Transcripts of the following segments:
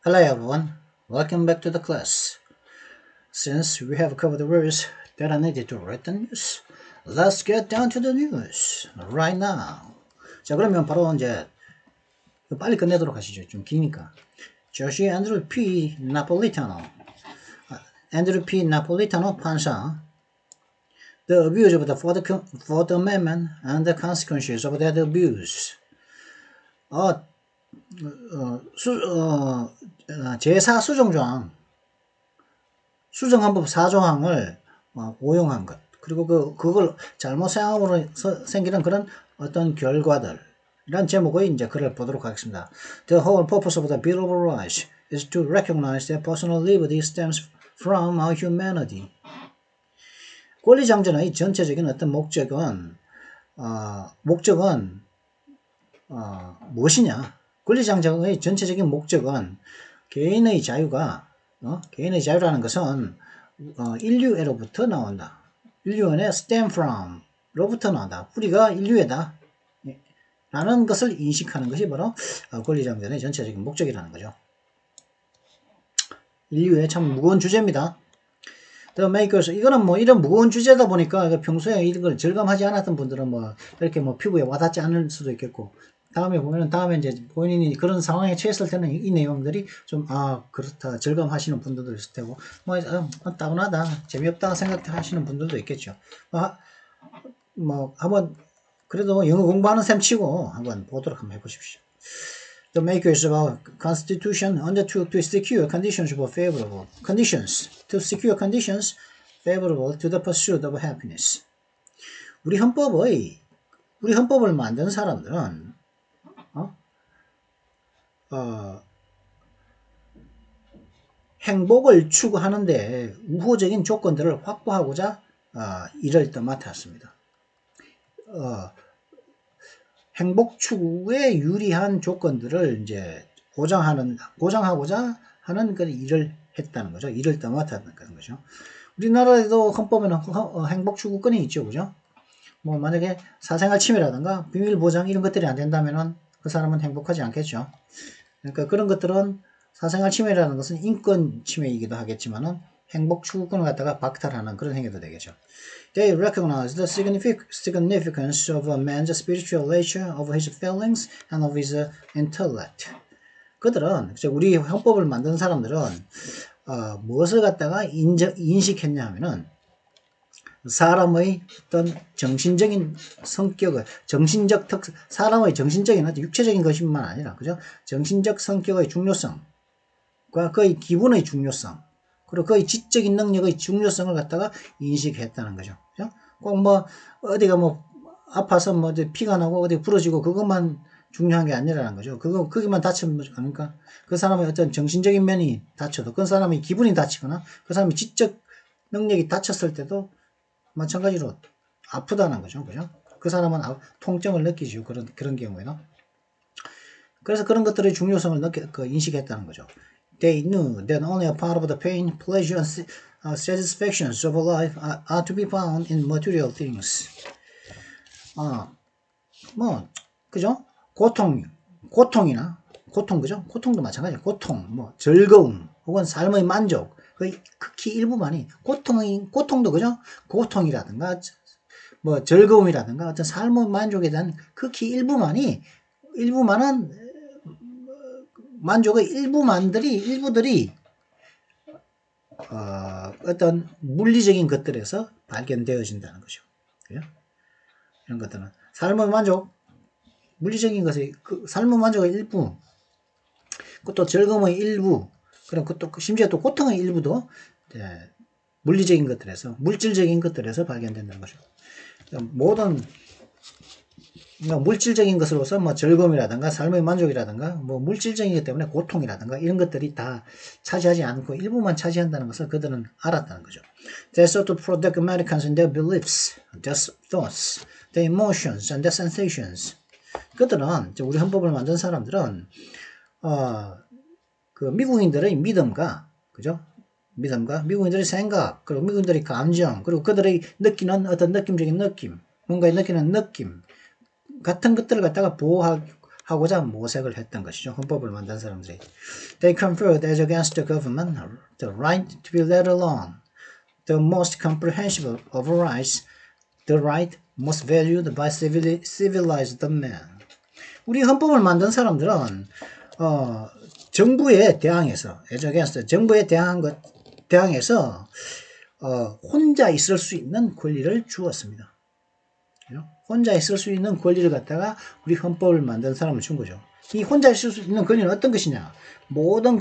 Hello everyone, welcome back to the class. Since we have covered the words that are needed to write the news, let's get down to the news right now. 자, 그러면 바로 이제 빨리 끝내도록 하시죠. 좀 기니까. 조시 앤드루 P. 나폴리타노, 앤드루 P. 나폴리타노 판사. The abuse of the Fourth Amendment and the consequences of that abuse. 제4 수정조항, 수정헌법 4조항을 오용한 것, 그리고 그걸 잘못 사용함으로 생기는 그런 어떤 결과들, 이런 제목의 이제 글을 보도록 하겠습니다. The whole purpose of the Bill of Rights is to recognize that personal liberty stems from our humanity. 권리장전의 전체적인 어떤 목적은 무엇이냐? 권리장전의 전체적인 목적은 개인의 자유가 개인의 자유라는 것은 인류애로부터 나온다. 인류애의 stem from 로부터 나온다. 뿌리가 인류애다. 라는 것을 인식하는 것이 바로 권리장전의 전체적인 목적이라는 거죠. 인류애 참 무거운 주제입니다. The makers, 이거는 뭐 이런 무거운 주제다 보니까 평소에 이걸 절감하지 않았던 분들은 뭐 이렇게 뭐 피부에 와닿지 않을 수도 있겠고, 다음에 이제 본인이 그런 상황에 처했을 때는 이 내용들이 좀 그렇다 절감하시는 분들도 있을 테고, 뭐 따분하다, 재미없다 생각하시는 분들도 있겠죠. 뭐 한번 그래도 영어 공부하는 셈 치고 한번 보도록 한번 해보십시오. The makers of our Constitution undertook to secure conditions favorable to the pursuit of happiness. 우리 헌법을 만든 사람들은 행복을 추구하는데 우호적인 조건들을 확보하고자 일을 맡았습니다. 행복 추구에 유리한 조건들을 이제 보장하고자 하는 그 일을 했다는 거죠. 일을 맡았다는 거죠. 우리나라에도 헌법에는 행복 추구권이 있죠, 그죠? 뭐 만약에 사생활 침해라든가 비밀 보장 이런 것들이 안 된다면은 그 사람은 행복하지 않겠죠. 그러니까 그런 것들은 사생활 침해라는 것은 인권 침해이기도 하겠지만은 행복 추구권을 갖다가 박탈하는 그런 행위도 되겠죠. They recognize the significance of a man's spiritual nature, of his feelings, and of his intellect. 그들은, 우리 헌법을 만든 사람들은 무엇을 갖다가 인식했냐 하면은 사람의 어떤 정신적인 성격을, 사람의 정신적인 어떤 육체적인 것뿐만 아니라, 그죠? 정신적 성격의 중요성과 그의 기분의 중요성, 그리고 그의 지적인 능력의 중요성을 갖다가 인식했다는 거죠. 그죠? 꼭 뭐, 어디가 뭐, 아파서 뭐, 피가 나고 어디 부러지고 그것만 중요한 게 아니라는 거죠. 거기만 다치면 아닙니까? 그 사람의 어떤 정신적인 면이 다쳐도, 그 사람의 기분이 다치거나, 그 사람의 지적 능력이 다쳤을 때도 마찬가지로 아프다는 거죠. 그죠? 그 사람은 통증을 느끼죠. 그런 경우에는. 그래서 그런 것들의 중요성을 인식했다는 거죠. They knew that only a part of the pain, pleasure, and satisfactions of life are to be found in material things. 뭐, 그죠? 고통이나, 그죠? 고통도 마찬가지예요. 고통, 즐거움, 혹은 삶의 만족, 극히 일부만이, 고통도, 그죠? 고통이라든가, 즐거움이라든가, 어떤 삶의 만족에 대한 극히 일부만은, 만족의 일부들이 어떤 물리적인 것들에서 발견되어진다는 거죠. 그죠? 이런 것들은 삶의 만족, 물리적인 것의 삶의 만족의 일부, 또 즐거움의 일부, 그리고 또 심지어 또 고통의 일부도 물리적인 것들에서, 물질적인 것들에서 발견된다는 거죠. 모든 물질적인 것으로서 즐거움이라든가 삶의 만족이라든가 물질적인 것 때문에 고통이라든가 이런 것들이 다 차지하지 않고 일부만 차지한다는 것을 그들은 알았다는 거죠. They sought to protect Americans in their beliefs, their thoughts, their emotions, and their sensations. 그들은, 우리 헌법을 만든 사람들은 그 미국인들의 믿음과, 그죠? 미국인들의 생각, 그리고 미국인들의 감정, 그리고 그들의 느끼는 어떤 느낌적인 느낌, 뭔가에 느끼는 느낌 같은 것들을 갖다가 보호하기 하고자 모색을 했던 것이죠. 헌법을 만든 사람들이. They conferred as against the government the right to be let alone, the most comprehensive of rights, the right most valued by civilized men. 우리 헌법을 만든 사람들은 정부에 대항해서 as against 정부에 대항해서 혼자 있을 수 있는 권리를 주었습니다. 혼자 있을 수 있는 권리를 갖다가 우리 헌법을 만든 사람을 준 거죠. 이 혼자 있을 수 있는 권리는 어떤 것이냐? 모든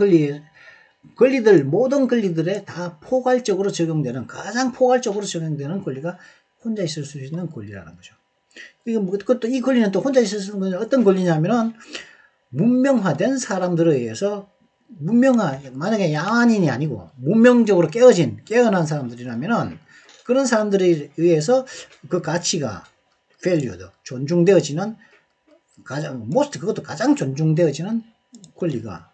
권리들에 다 포괄적으로 적용되는, 가장 포괄적으로 적용되는 권리가 혼자 있을 수 있는 권리라는 거죠. 그것도 이 권리는 또 혼자 있을 수 있는 권리는 어떤 권리냐면은 문명화된 사람들에 의해서 만약에 야만인이 아니고 문명적으로 깨어난 사람들이라면은 그런 사람들에 의해서 그 가치가 valued, 존중되어지는 그것도 가장 존중되어지는 권리가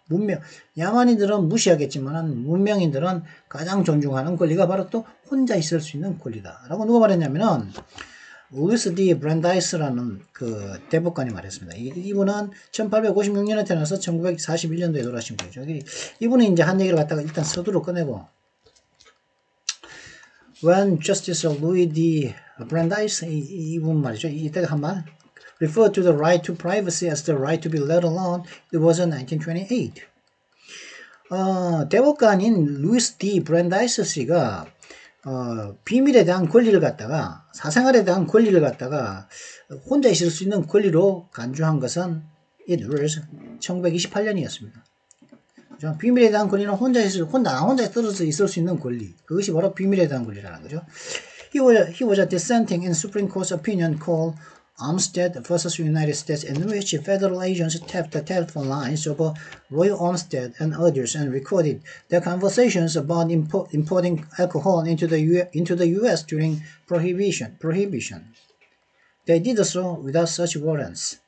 야만인들은 무시하겠지만 문명인들은 가장 존중하는 권리가 바로 또 혼자 있을 수 있는 권리다. 라고 누가 말했냐면은 루이스 D. 브랜다이스라는 그 대법관이 말했습니다. 이분은 1856년에 태어나서 1941년도에 돌아가신 거죠. 이분이 이제 한 얘기를 갖다가 일단 서두로 꺼내고 When Justice Louis D. Brandeis 이분 말이죠. 이때가 한 말 referred to the right to privacy as the right to be let alone. It was in 1928. 대법관인 루이스 D. 브랜다이스 씨가 비밀에 대한 권리를 갖다가 사생활에 대한 권리를 갖다가 혼자 있을 수 있는 권리로 간주한 것은 it was 1928년이었습니다. 비밀에 대한 권리는 혼자 떨어져 있을 수 있는 권리. 그것이 바로 비밀에 대한 권리라는 거죠. He was dissenting in Supreme Court's opinion called Olmsted vs. United States, in which federal agents tapped the telephone lines of Roy Olmsted and others and recorded their conversations about importing alcohol into the U.S. during Prohibition. They did so without such warrants.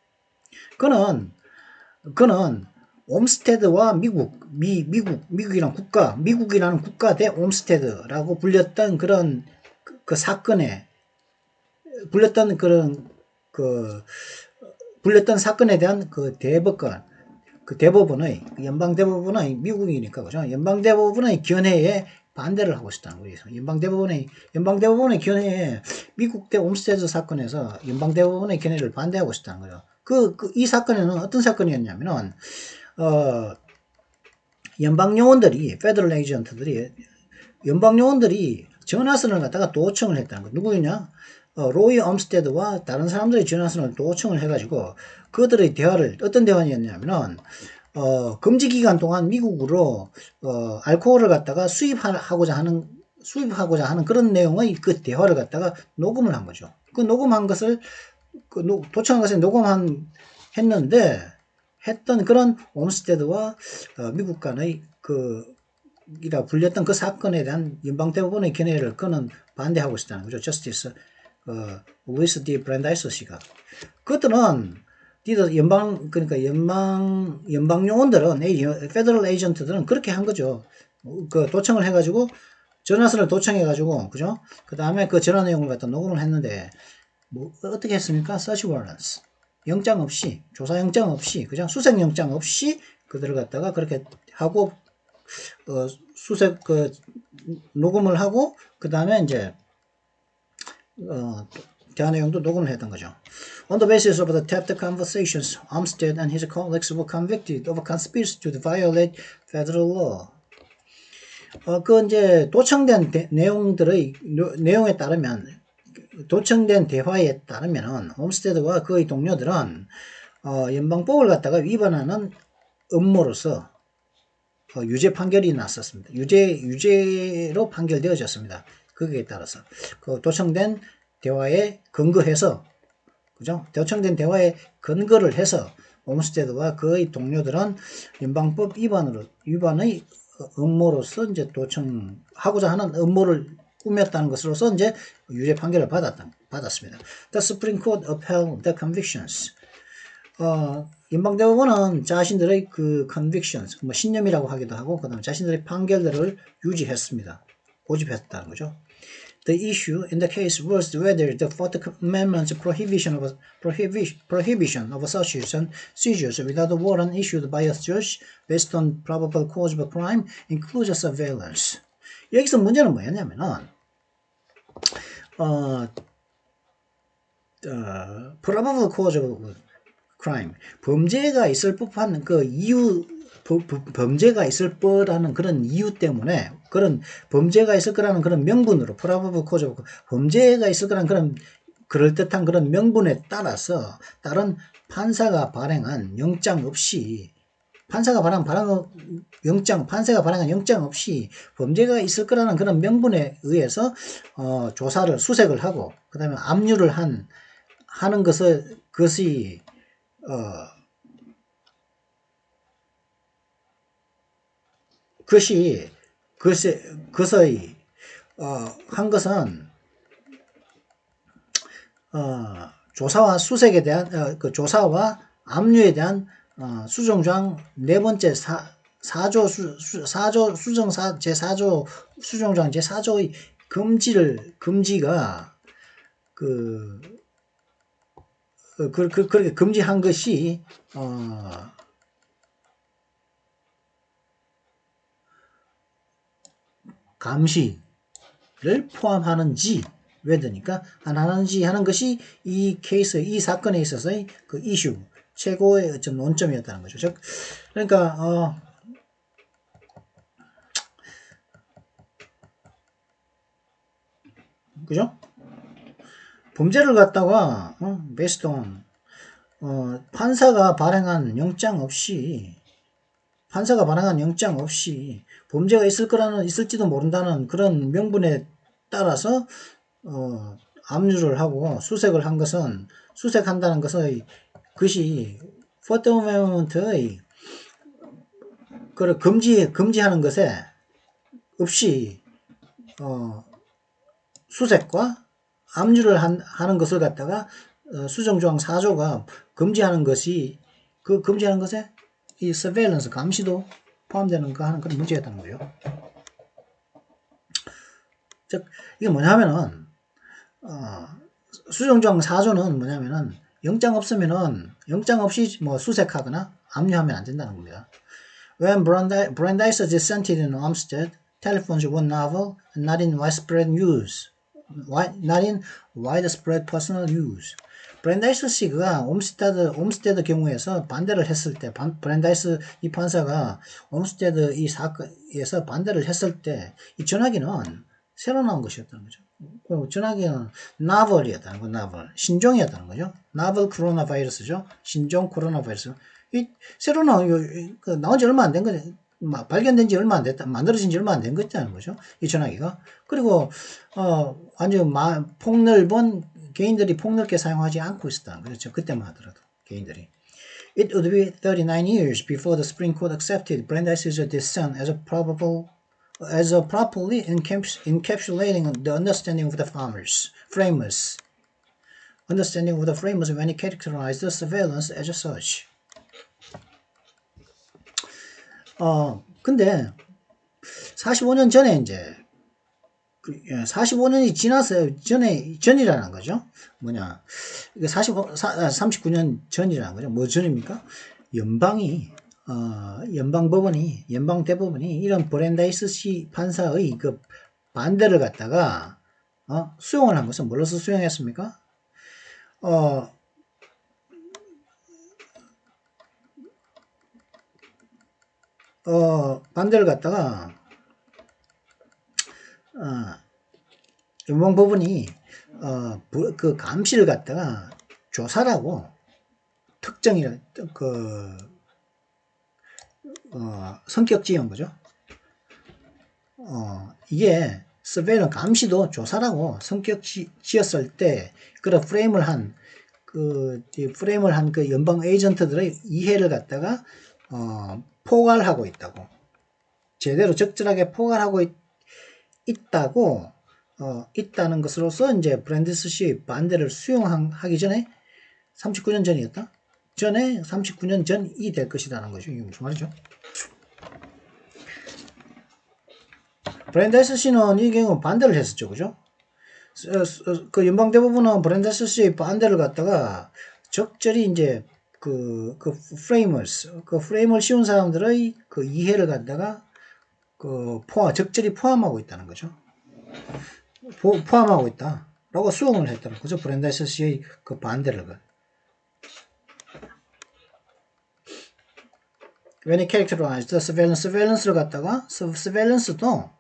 그는 옴스테드와 미국이라는 국가 대 옴스테드라고 불렸던 그런 그 사건에 불렸던 사건에 대한 그 대법원의 연방대법원의 미국이니까 그죠? 연방대법원의 견해에 반대를 하고 있었다는 거예요. 연방대법원의 견해에 미국 대 옴스테드 사건에서 연방대법원의 견해를 반대하고 있었다는 거예요. 이 사건에는 어떤 사건이었냐면은 페더럴 에이전트들이 전화선을 갖다가 도청을 했다는 거. 누구였냐? 로이 엄스테드와 다른 사람들의 전화선을 도청을 해가지고 그들의 대화를 어떤 대화였냐면은 금지 기간 동안 미국으로 알코올을 갖다가 수입하고자 하는 그런 내용의 그 대화를 갖다가 녹음을 한 거죠. 그 녹음한 것을 도청한 것을 했던 그런 옴스테드와 미국 간의 이라 불렸던 그 사건에 대한 연방대법원의 견해를 그는 반대하고 있었다는 거죠. 저스티스 루이스 D. 브랜다이스 씨가. 그것들은 연방 요원들은 페더럴 에이전트들은 그렇게 한 거죠. 그 도청을 해가지고 전화선을 도청해가지고 그죠? 그 다음에 그 전화 내용을 갖다 녹음을 했는데 어떻게 했습니까? Search warrants. 영장 없이, 조사 영장 없이, 그죠? 수색 영장 없이 그들을 갖다가 그렇게 하고 녹음을 하고 그 다음에 이제 대화 내용도 녹음을 했던 거죠. On the basis of the tapped conversations, Olmsted and his colleagues were convicted of a conspiracy to violate federal law. 이제 도청된 내용에 따르면, 도청된 대화에 따르면은, 옴스테드와 그의 동료들은, 연방법을 갖다가 위반하는 음모로서, 유죄 판결이 났었습니다. 유죄로 판결되어졌습니다. 거기에 따라서. 그 도청된 대화에 근거해서, 그죠? 도청된 대화에 근거를 해서, 옴스테드와 그의 동료들은 연방법 위반의 음모로서 이제 도청하고자 하는 음모를 꾸몄다는 것으로서 이제 유죄 판결을 받았습니다. The Supreme Court upheld the convictions. 연방대법원은 자신들의 그 convictions, 신념이라고 하기도 하고, 그 다음에 자신들의 판결들을 유지했습니다. 고집했다는 거죠. The issue in the case was whether the Fourth Amendment's prohibition of searches and seizures without a warrant issued by a judge based on probable cause of a crime includes surveillance. 여기서 문제는 뭐였냐면은 probable cause of crime, 범죄가 있을 법한 그 이유, 범죄가 있을 거라는 그런 이유 때문에, 그런 범죄가 있을 거라는 그런 명분으로, probable cause of, 범죄가 있을 거라는 그런 그럴듯한 그런 명분에 따라서 다른 판사가 발행한 영장 없이, 판사가 발행한 영장 없이 범죄가 있을 거라는 그런 명분에 의해서 조사를 수색을 하고 그다음에 압류를 하는 그것이 한 것은 조사와 수색에 대한 조사와 압류에 대한 수정조항 네 번째 4조 수정사 제4조 수정조항 제4조의 금지가 그렇게 금지한 것이 감시를 포함하는지 whether니까 안 하는지 하는 것이 이 케이스, 이 사건에 있어서의 그 이슈, 최고의 어떤 논점이었다는 거죠. 즉, 그러니까 그죠? 범죄를 갖다가 based on 판사가 발행한 영장 없이 범죄가 있을지도 모른다는 그런 명분에 따라서 압류를 하고 수색한다는 것이 Fourth Amendment의 금지하는 것에 없이 수색과 압류를 하는 것을 갖다가 수정조항 4조가 금지하는 것이 금지하는 것에 이 surveillance 감시도 포함되는가 하는 그런 문제였다는 거예요. 즉 이게 뭐냐면은 수정조항 4조는 뭐냐면은 영장 없이 뭐 수색하거나 압류하면 안 된다는 겁니다. When Brandeis dissented in Olmsted, telephones were novel and not in widespread personal use. 브랜다이스 씨가 옴스테드 경우에서 반대를 했을 때, 브랜다이스 이 판사가 옴스테드 이 사건에서 반대를 했을 때, 이 전화기는 새로 나온 것이었다는 거죠. 전화기는 나벌이었다는 거, 나벌. 신종이었다는 거죠. 나벌 코로나 바이러스죠. 신종 코로나 바이러스. 이 새로 나온, 나온 지 얼마 안 된 거죠. 발견된 지 얼마 안 됐다, 만들어진 지 얼마 안 된 것이라는 거죠. 이 전화기가. 그리고, 완전 폭넓은, 개인들이 폭넓게 사용하지 않고 있었다는 거죠. 그때만 하더라도, 개인들이. It would be 39 years before the Supreme Court accepted Brandeis's dissent as properly encapsulating the understanding of the framers. Understanding of the framers when it characterized the surveillance as such. 근데 45년 전에 이제 45년이 지나서 전이라는 거죠. 뭐냐? 이게 39년 전이라는 거죠. 뭐 전입니까? 연방대법원이 이런 브랜다이스 씨 판사의 그 반대를 갖다가 수용을 한 것은 뭘로서 수용했습니까? 반대를 갖다가 연방법원이 그 감시를 갖다가 조사라고 특정이라 성격지은 거죠. 이게 surveillance 감시도 조사라고 성격지었을 때 그런 프레임을 한 그 연방 에이전트들의 이해를 갖다가 포괄하고 있다고, 제대로 적절하게 포괄하고 있다는 것으로서 이제 브랜디스 씨의 반대를 수용하기 전에 39년 전이었다? 전에 39년 전이 될 것이라는 거죠. 이게 무슨 말이죠? 브랜디스 씨는 이 경우 반대를 했었죠. 그죠? 그 연방대법원은 브랜다이스의 반대를 갖다가 적절히 이제 그 프레임을 씌운 사람들의 그 이해를 갖다가 적절히 포함하고 있다는 거죠. 포함하고 있다. 라고 수용을 했다는 거죠. 브랜다이스의 그 반대를. When it characterized surveillance를 갖다가 surveillance도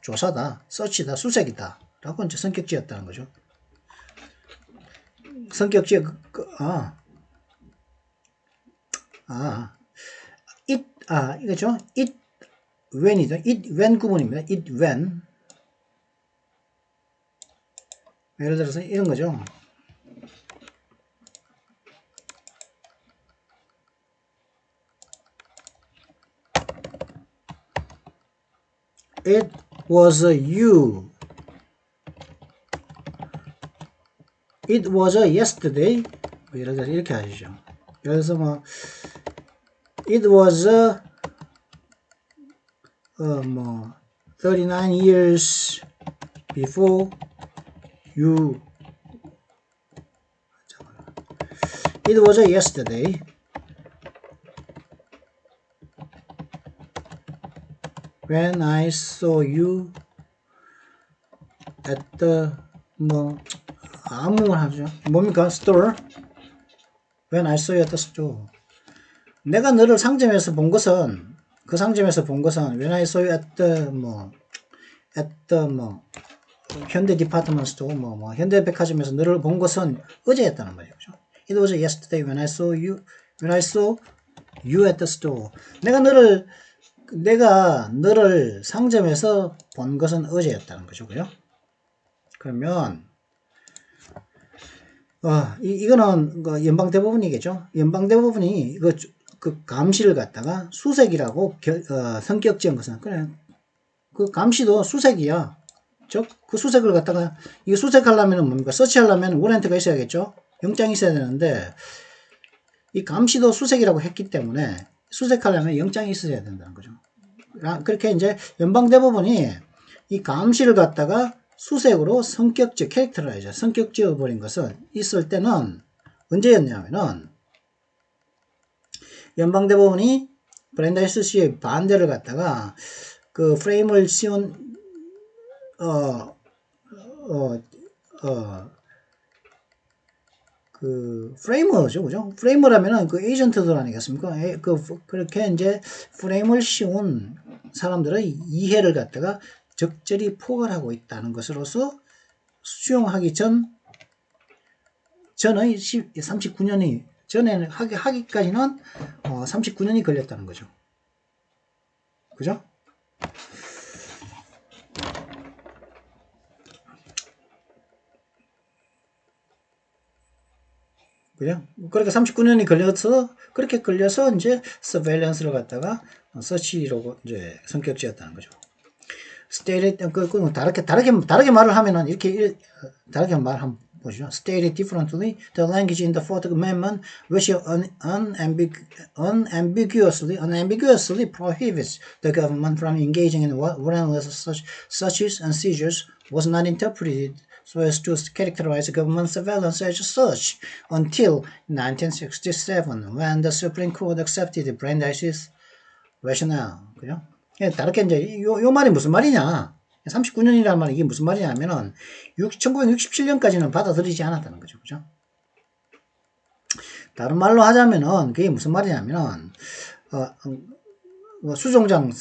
조사다, 서치다, 수색이다 라고 이제 성격지었다는 거죠. 성격지 이거죠. it when이죠. it when 구문입니다. it when 예를 들어서 이런 거죠. It was you. It was yesterday. 예를 들어서 이렇게 하시죠. 예를 들어서 뭐 It was 39 years before you. It was yesterday. When I saw you at the 아무거나 하죠. 뭡니까? store. When I saw you at the store. 내가 너를 상점에서 본 것은 그 상점에서 본 것은 When I saw you at the 현대 디파트먼트 스토어 현대 백화점에서 너를 본 것은 어제였다는 말이죠. It was yesterday when I saw you at the store. 내가 너를 상점에서 본 것은 어제였다는 거죠. 그죠? 그러면 이거는 연방대법원이겠죠. 연방대법원이 이거 그 감시를 갖다가 수색이라고 성격 지은 것은 그래. 그 감시도 수색이야. 즉 그 수색을 갖다가 이거 수색하려면 뭡니까? 서치하려면 워런트가 있어야겠죠. 영장이 있어야 되는데 이 감시도 수색이라고 했기 때문에 수색하려면 영장이 있어야 된다는 거죠. 그렇게 이제 연방대법원이 이 감시를 갖다가 수색으로 캐릭터라이저 성격 지어버린 것은 있을 때는 언제였냐면은 연방대법원이 브랜다이스 씨의 반대를 갖다가 그 프레임을 씌운 그 프레이머죠, 그죠? 프레이머라면은 그 에이전트들 아니겠습니까? 그렇게 이제 프레임을 씌운 사람들의 이해를 갖다가 적절히 포괄하고 있다는 것으로서 수용하기 전의 39년이 전에는 하기까지는 39년이 걸렸다는 거죠. 그죠? 그죠? 그러니까 39년이 그렇게 걸려서 이제 서베일런스를 갖다가 서치로 이제 성격지었다는 거죠. stated, 다르게 말을 하면은 다르게 말하면 보시죠. Stated differently, the language in the Fourth Amendment, which unambiguously prohibits the government from engaging in warrantless searches and seizures, was not interpreted so as to characterize government surveillance as such until 1967, when the Supreme Court accepted Brandeis's rationale. 그죠? 다르게 이제 요 말이 무슨 말이냐? 39년이라는 말이 이게 무슨 말이냐면은 1967년까지는 받아들이지 않았다는 거죠. 그죠? 다른 말로 하자면은 그게 무슨 말이냐면은 수정장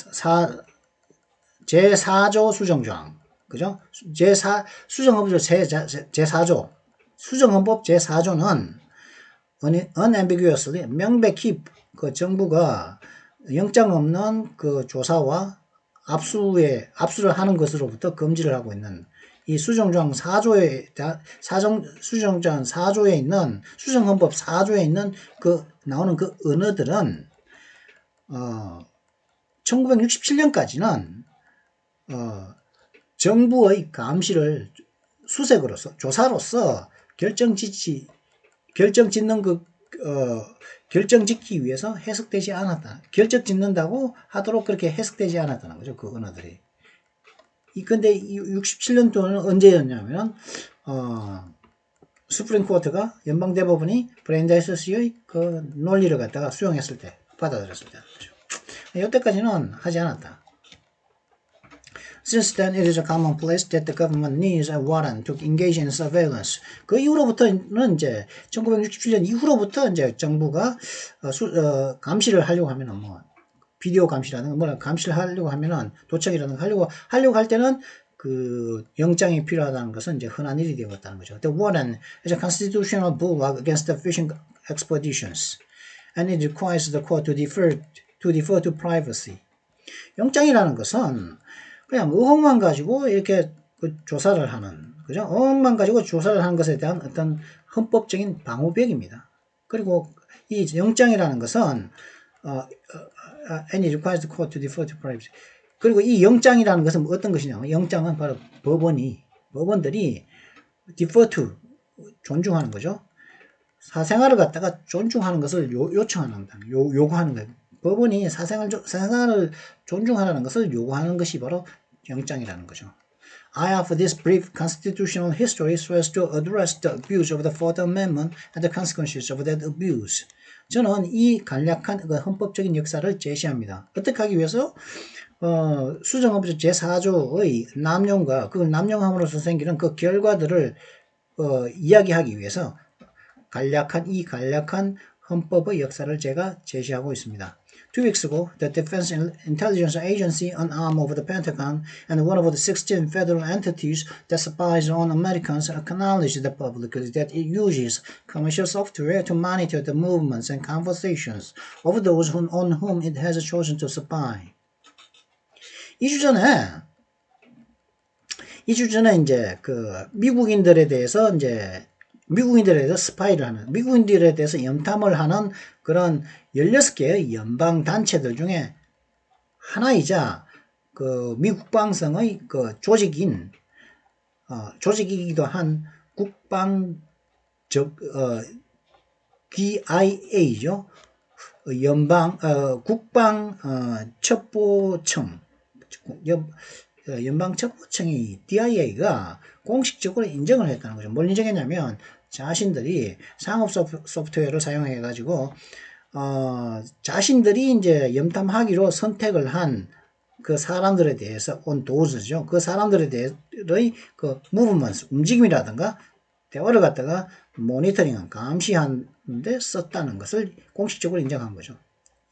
제4조 수정조항. 그죠? 수정헌법 제4조. 수정헌법 제4조는 unambiguously 명백히 그 정부가 영장 없는 그 조사와 압수를 하는 것으로부터 금지를 하고 있는 이 수정조항 4조에 수정조항 4조에 있는 수정헌법 4조에 있는 그 나오는 그 언어들은 1967년까지는 정부의 감시를 수색으로서 조사로서 결정짓기 위해서 해석되지 않았다. 결정짓는다고 하도록 그렇게 해석되지 않았다는 거죠. 그 언어들이. 근데 67년도는 언제였냐면, 수프림 코트가 연방대법원이 브랜다이스의 그 논리를 갖다가 수용했을 때, 받아들였을 때. 이때까지는 하지 않았다. Since then, it is a commonplace that the government needs a warrant to engage in surveillance. 그 이후로부터는 이제 1967년 이후로부터 이제 정부가 감시를 하려고 하면은 뭐 비디오 감시라든가 뭐 감시를 하려고 하면은 도청이라든가 하려고 할 때는 그 영장이 필요하다는 것은 이제 흔한 일이 되었다는 거죠. The warrant is a constitutional bulwark against the fishing expeditions, and it requires the court to defer to privacy. 영장이라는 것은 그냥 의혹만 가지고 이렇게 그 조사를 하는, 그죠? 의혹만 가지고 조사를 하는 것에 대한 어떤 헌법적인 방어벽입니다. 그리고 이 영장이라는 것은 and it requires the court to defer to privacy. 그리고 이 영장이라는 것은 어떤 것이냐면, 영장은 바로 법원들이 defer to, 존중하는 거죠. 사생활을 갖다가 존중하는 것을 요구하는 거예요. 법원이 사생활을 존중하라는 것을 요구하는 것이 바로 영장이라는 거죠. I offer this brief constitutional history so as to address the abuse of the Fourth Amendment and the consequences of that abuse. 저는 이 간략한 헌법적인 역사를 제시합니다. 어떻게 하기 위해서? 수정헌법 제4조의 남용과 그걸 남용함으로써 생기는 그 결과들을 이야기하기 위해서 이 간략한 헌법의 역사를 제가 제시하고 있습니다. 2 weeks ago, the Defense Intelligence Agency, an arm of the Pentagon, and one of the 16 federal entities that spies on Americans, acknowledged publicly that it uses commercial software to monitor the movements and conversations of those on whom it has chosen to spy. 2주 전에 이제 그 미국인들에 대해서 스파이를 하는, 미국인들에 대해서 염탐을 하는 그런 16개의 연방 단체들 중에 하나이자 그 미 국방성의 그 조직이기도 한 DIA죠. 국방 첩보청, 연방첩보청이 DIA가 공식적으로 인정을 했다는 거죠. 뭘 인정했냐면 자신들이 상업 소프트웨어를 사용해 가지고 자신들이 이제 염탐하기로 선택을 한 그 사람들에 대해서 on those죠. 그 사람들에 대해의 그 movements, 움직임이라든가 대화를 갖다가 모니터링한, 감시하는데 썼다는 것을 공식적으로 인정한 거죠.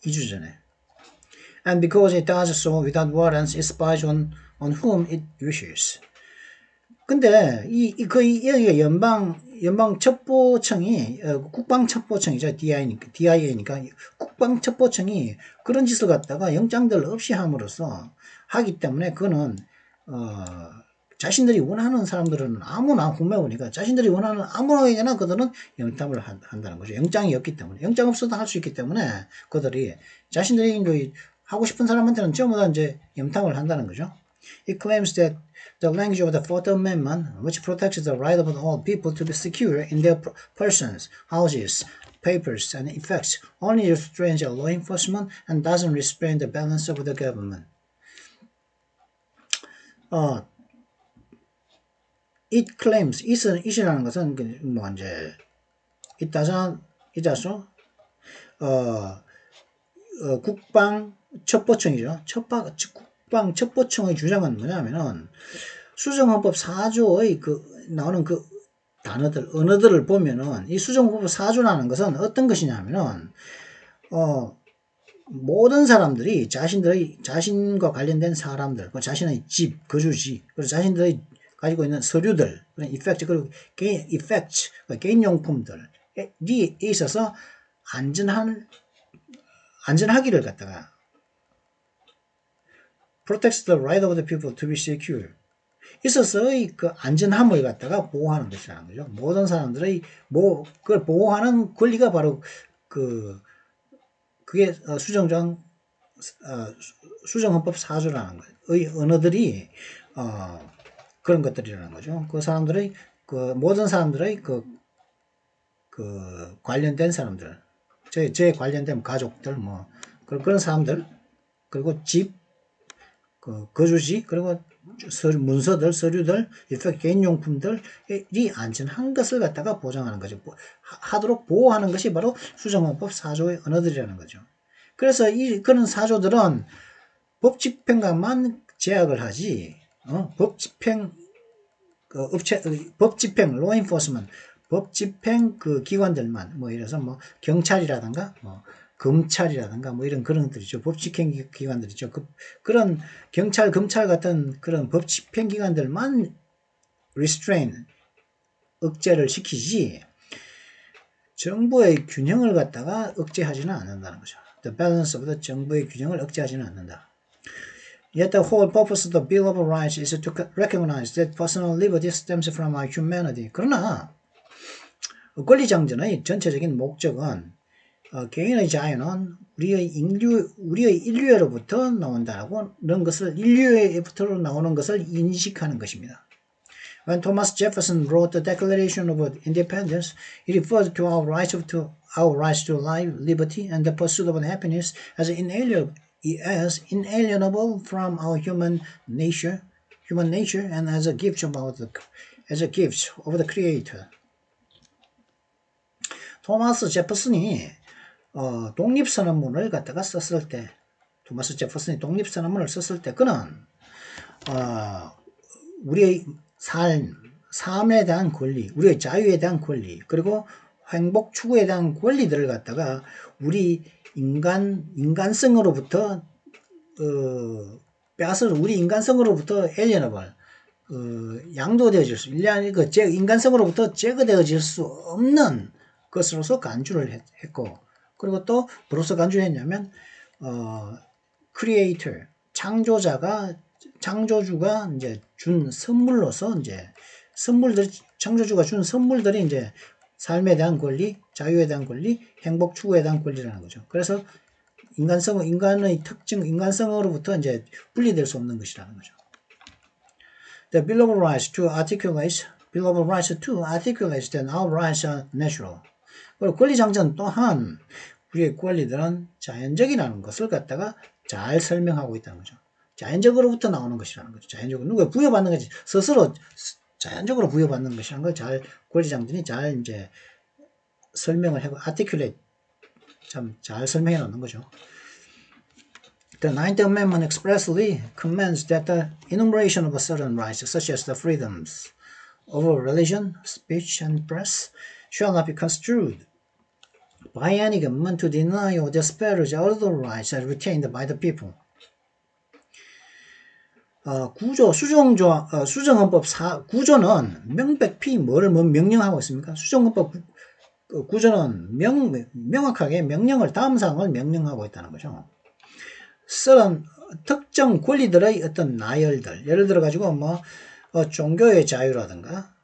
2주 전에. And because it does so without warrants, it spies on whom it wishes. 근데 여기 연방첩보청이 국방첩보청이죠. DIA니까 국방첩보청이 그런 짓을 갖다가 영장들 없이 함으로써 하기 때문에 그거는 자신들이 원하는 사람들은 아무나 후매오니까 자신들이 원하는 아무에게나 그들은 영탐을 한다는 거죠. 영장이 없기 때문에, 영장 없어도 할 수 있기 때문에 그들이 자신들이 이제 하고 싶은 사람한테는 전부 다 이제 염탐을 한다는 거죠. It claims that the language of the Fourth Amendment, which protects the right of all people to be secure in their persons, houses, papers, and effects, only restrains law enforcement and doesn't restrain the balance of the government. It claims, it이라는 것은 뭐 이제 이자서 국방 첩보청이죠. 국방 첩보청의 주장은 뭐냐면은 수정헌법 4조의 나오는 그 단어들, 언어들을 보면은 이 수정헌법 4조라는 것은 어떤 것이냐면은 모든 사람들이 자신과 관련된 사람들, 자신의 집, 거주지, 그리고 자신들이 가지고 있는 서류들, 이펙트, 그리고 개인용품들이 있어서 안전하기를 갖다가 protects the right of the people to be secure. 있어서의 그 안전함을 갖다가 보호하는 것이라는 거죠. 모든 사람들의 그걸 보호하는 권리가 바로 그게 수정헌법 4조라는 거예요. 의 언어들이 그런 것들이라는 거죠. 그 사람들의 모든 사람들의 관련된 사람들, 저에 관련된 가족들, 그런 사람들, 그리고 집, 그 거주지 그리고 문서들, 서류들, 개인용품들이 안전한 것을 갖다가 보장하는 거죠. 하도록 보호하는 것이 바로 수정헌법 4조의 언어들이라는 거죠. 그래서 그런 4조들은 법 집행관만 제약을 하지, 법 집행 law enforcement, 법 집행 그 기관들만, 뭐, 이래서 뭐, 경찰이라든가, 뭐, 검찰이라든가, 뭐, 이런 그런 것들이죠. 법 집행 기관들이죠. 그런 경찰, 검찰 같은 그런 법 집행 기관들만 restrain, 억제를 시키지, 정부의 균형을 갖다가 억제하지는 않는다는 거죠. The balance of the 정부의 균형을 억제하지는 않는다. Yet the whole purpose of the Bill of Rights is to recognize that personal liberty stems from our humanity. 그러나 권리장전의 전체적인 목적은 개인의 자유는 우리의 인류애로부터 나온다라는 것을 인류애로부터 나오는 것을 인식하는 것입니다. When Thomas Jefferson wrote the Declaration of Independence, he referred to our rights to life, liberty, and the pursuit of happiness as inalienable from our human nature, and as a gift of the Creator. 토마스 제퍼슨이 독립선언문을 갖다가 썼을 때, 토마스 제퍼슨이 독립선언문을 썼을 때, 그는 우리의 삶에 대한 권리, 우리의 자유에 대한 권리, 그리고 행복 추구에 대한 권리들을 갖다가 우리 인간성으로부터 빼앗은 우리 인간성으로부터 alienable, 양도되어질 수, 인간성으로부터 제거되어질 수 없는 것으로서 간주를 했고, 그리고 또 뭐로서 간주를 했냐면 creator, 창조주가 이제 준 선물로서 이제 창조주가 준 선물들이 이제 삶에 대한 권리, 자유에 대한 권리, 행복 추구에 대한 권리라는 거죠. 그래서 인간의 특징, 인간성으로부터 이제 분리될 수 없는 것이라는 거죠. The Bill of Rights articulates that our rights are natural. 그리고 권리장전 또한 우리의 권리들은 자연적이라는 것을 갖다가 잘 설명하고 있다는 거죠. 자연적으로부터 나오는 것이라는 거죠. 자연적으로 누가 부여받는 것이 스스로 자연적으로 부여받는 것이라는 걸 잘 권리장전이 잘 이제 설명을 하고 articulate 참 잘 설명해 놓는 거죠. The Ninth Amendment expressly commands that the enumeration of certain rights, such as the freedoms of religion, speech, and press, shall not be construed by any government to deny or disparage other rights retained by the people. 수정헌법 구조는 명백히 뭐를 명령하고 있습니까? 수정헌법 구조는 명확하게 다음 사항을 명령하고 있다는 거죠. 특정 권리들의 어떤 나열들, 예를 들어 가지고 종교의 자유라든가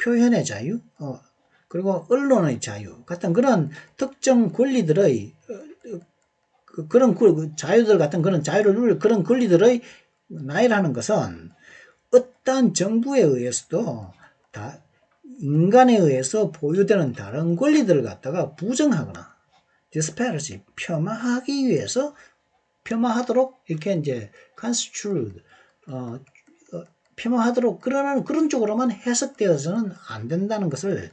표현의 자유, 그리고 언론의 자유 같은 그런 특정 권리들의 그런 자유들 같은 그런 자유를 누릴 그런 권리들의 나열하는 것은 어떠한 정부에 의해서도 인간에 의해서 보유되는 다른 권리들을 갖다가 부정하거나 disparage, 폄하하도록 이렇게 이제 construed, 폄하하도록 그런 쪽으로만 해석되어서는 안 된다는 것을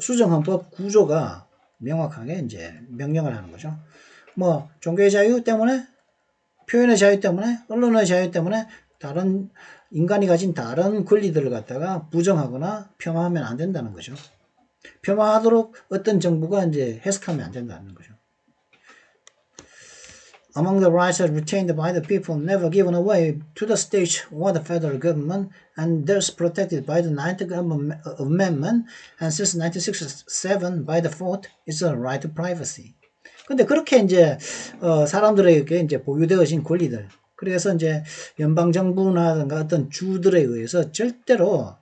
수정헌법 구조가 명확하게 이제 명령을 하는 거죠. 종교의 자유 때문에, 표현의 자유 때문에, 언론의 자유 때문에 다른 인간이 가진 다른 권리들을 갖다가 부정하거나 폄하하면 안 된다는 거죠. 폄하하도록 어떤 정부가 이제 해석하면 안 된다는 거죠. Among the rights retained by the people, never given away to the state or the federal government, and thus protected by the Ninth Amendment, and since 1967 by the Fourth, is the right to privacy. 근데 그렇게 이제 사람들에게 이제 보유되어진 권리들, 그래서 이제 연방정부라든가 어떤 주들에 의해서 절대로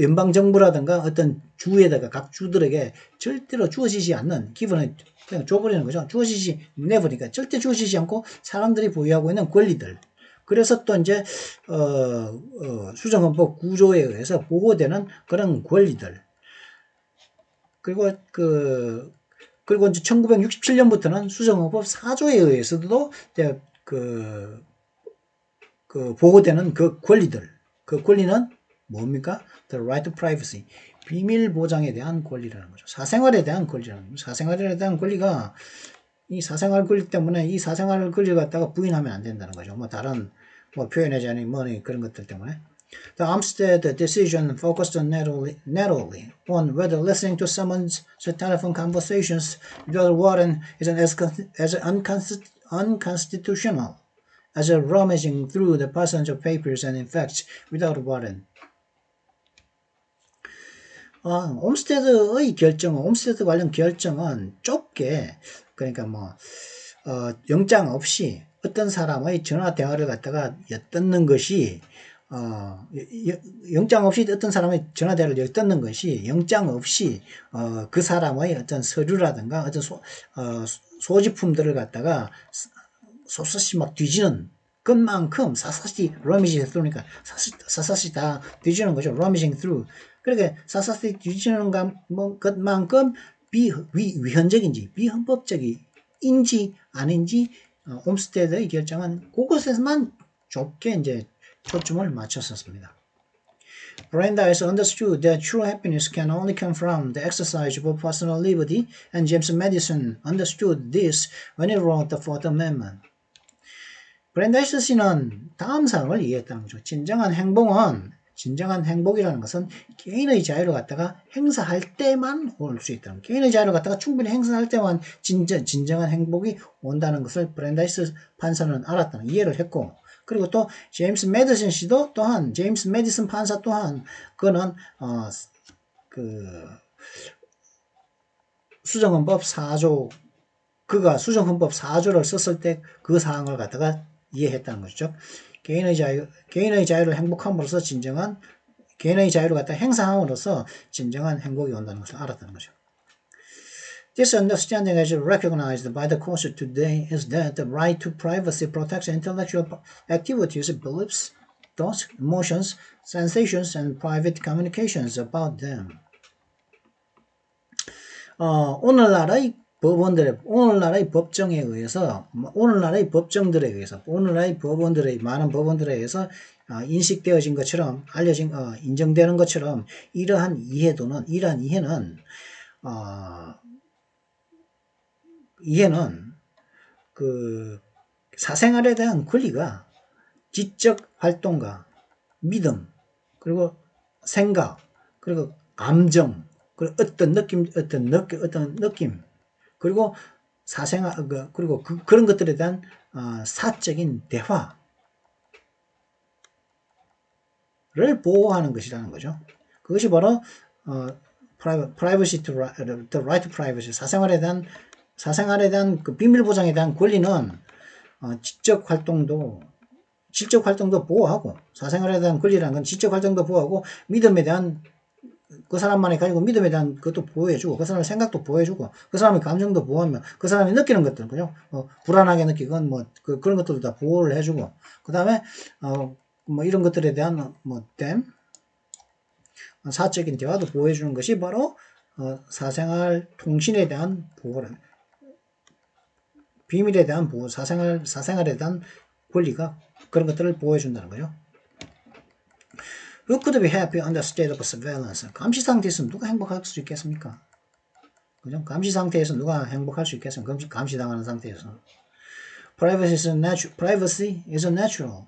연방정부라든가 어떤 주에다가 각 주들에게 절대로 주어지지 않는 기본을 그냥 줘버리는 거죠. 주어지지 내버리니까 절대 주어지지 않고 사람들이 보유하고 있는 권리들. 그래서 또 이제 수정헌법 구조에 의해서 보호되는 그런 권리들. 그리고 그리고 이제 1967년부터는 수정헌법 4조에 의해서도 그 보호되는 그 권리들, 그 권리는 뭡니까? The right to privacy. 비밀 보장에 대한 권리라는 거죠. 사생활에 대한 권리라는 거죠. 사생활에 대한 권리가 이 사생활 권리 때문에 이 사생활 권리를 갖다가 부인하면 안 된다는 거죠. 뭐 다른 뭐 표현의 자유, 뭐니 그런 것들 때문에. The Armstead decision focused narrowly on whether listening to someone's telephone conversations without a warrant is as unconstitutional as rummaging through the personal papers and effects without a warrant. 옴스테드 관련 결정은 좁게, 그러니까 영장 없이 어떤 사람의 전화 대화를 갖다가 엿듣는 것이, 영장 없이 어떤 사람의 전화 대화를 엿듣는 것이 영장 없이, 그 사람의 어떤 서류라든가 어떤 소지품들을 갖다가 샅샅이 막 뒤지는 것만큼 샅샅이 rummaging through니까 샅샅이 다 뒤지는 거죠. rummaging through. 그렇게 샅샅이 뒤지는 것만큼 위헌적인지 비헌법적인지 아닌지 옴스테드의 결정은 그것에서만 좁게 이제 초점을 맞췄었습니다. Brandeis understood that true happiness can only come from the exercise of personal liberty, and James Madison understood this when he wrote the Fourth Amendment. 브랜다이스 씨는 다음 사항을 이해했다는 거죠. 진정한 행복이라는 것은 개인의 자유를 갖다가 행사할 때만 올 수 있다는, 개인의 자유를 갖다가 충분히 행사할 때만 진정한 행복이 온다는 것을 브랜다이스 판사는 알았다는, 이해를 했고, 그리고 또 제임스 메디슨 씨도 또한, 제임스 메디슨 판사 또한 그는 수정헌법 4조, 그가 수정헌법 4조를 썼을 때 그 사항을 갖다가 이해했다는 것이죠. 개인의 자유를 행복함으로써 개인의 자유를 갖다 행사함으로써 진정한 행복이 온다는 것을 알았다는 거죠. This understanding as recognized by the course today is that the right to privacy protects intellectual activities, beliefs, thoughts, emotions, sensations, and private communications about them. 오늘날의 법정에 의해서, 오늘날의 법정들에 의해서, 오늘날의 많은 법원들에 의해서 인식되어진 것처럼, 인정되는 것처럼, 이러한 이해는 그 사생활에 대한 권리가 지적 활동과 믿음, 그리고 생각, 그리고 감정, 그리고 어떤 느낌, 그리고 사생활, 그리고 그런 것들에 대한 사적인 대화를 보호하는 것이라는 거죠. 그것이 바로 privacy to the right to privacy, 사생활에 대한 그 비밀 보장에 대한 권리는 지적 활동도 보호하고, 사생활에 대한 권리라는 건 지적 활동도 보호하고, 믿음에 대한, 그 사람만이 가지고 믿음에 대한 것도 보호해주고, 그 사람의 생각도 보호해주고, 그 사람의 감정도 보호하며, 그 사람이 느끼는 것들, 그죠? 불안하게 느끼건, 그런 것들도 다 보호를 해주고, 그 다음에, 이런 것들에 대한, 사적인 대화도 보호해주는 것이 바로, 사생활 통신에 대한 보호라는, 비밀에 대한 보호, 사생활에 대한 권리가, 그런 것들을 보호해준다는 거죠. Who could be happy under state of surveillance? 감시 상태에서 누가 행복할 수 있겠습니까? 그죠? 감시 상태에서 누가 행복할 수 있겠습니까? 감시당하는 상태에서. Privacy is natural.